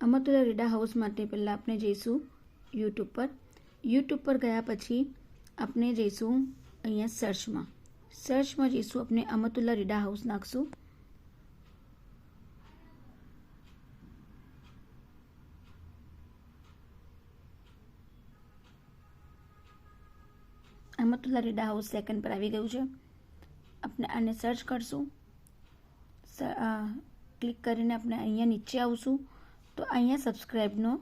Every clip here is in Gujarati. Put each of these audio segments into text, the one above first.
અમતુલા રીડા હાઉસ માટે પહેલાં આપણે જઈશું યુટ્યુબ પર ગયા પછી આપણે જઈશું અહીંયા સર્ચમાં જઈશું આપણે અમતુલા રીડા હાઉસ નાખશું। અમતુલા રીડા હાઉસ સેકન્ડ પર આવી ગયું છે। આપણે આને સર્ચ કરશું, ક્લિક કરીને આપણે અહીંયા નીચે આવશું તો અહીંયા સબસ્ક્રાઈબનો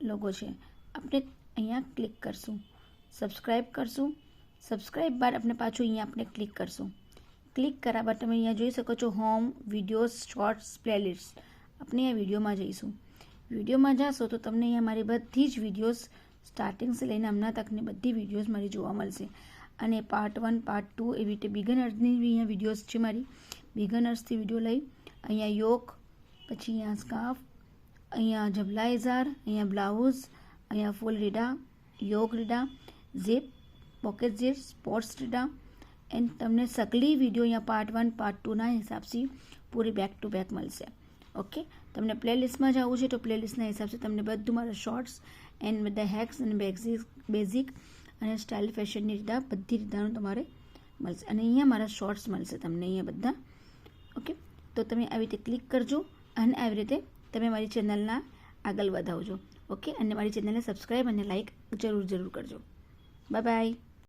લોગો છે, આપણે અહીંયા ક્લિક કરશું, સબસ્ક્રાઈબ કરશું। સબસ્ક્રાઈબ બાદ આપણે પાછું અહીંયા આપણે ક્લિક કરશું। ક્લિક કર્યા બાદ તમે અહીંયા જોઈ શકો છો હોમ, વિડીયોઝ, શોર્ટ્સ, પ્લેલિસ્ટ। આપણે અહીંયા વિડીયોમાં જઈશું। વિડીયોમાં જશો તો તમને અહીંયા મારી બધી જ વિડીયોઝ સ્ટાર્ટિંગથી લઈને હમણાં તકની બધી વિડીયોઝ મારી જોવા મળશે। અને પાર્ટ 1, પાર્ટ 2 એવી રીતે બિગનર્સની અહીંયા વિડીયોઝ છે મારી। બિગનર્સથી વિડીયો લઈ અહીંયા યોક, પછી અહીંયા સ્કાર્ફ, અહીંયા જબલાઇઝાર, અહીંયા બ્લાઉઝ, અહીંયા ફૂલ રીડા, યોક રીડા, ઝીપ, પોકેટ ઝીપ, સ્પોર્ટ્સ રીડા એન્ડ તમને સગલી વિડીયો અહીંયા પાર્ટ 1, પાર્ટ 2ના હિસાબથી પૂરી બેક ટુ બેક મળશે। ઓકે, તમને પ્લેલિસ્ટમાં જવું છે તો પ્લેલિસ્ટના હિસાબથી તમને બધું મારા શોર્ટ્સ એન્ડ બધા હેક્સ અને બેઝિક અને સ્ટાઇલ ફેશનની રીતા બધી રીતનું તમારે મળશે। અને અહીંયા મારા શોર્ટ્સ મળશે તમને અહીંયા બધા। ઓકે, તો તમે આવી રીતે ક્લિક કરજો અને આવી રીતે તમે મારી ચેનલના આગળ વધાવજો। ઓકે, અને મારી ચેનલને સબસ્ક્રાઈબ અને લાઈક જરૂર કરજો। Bye bye.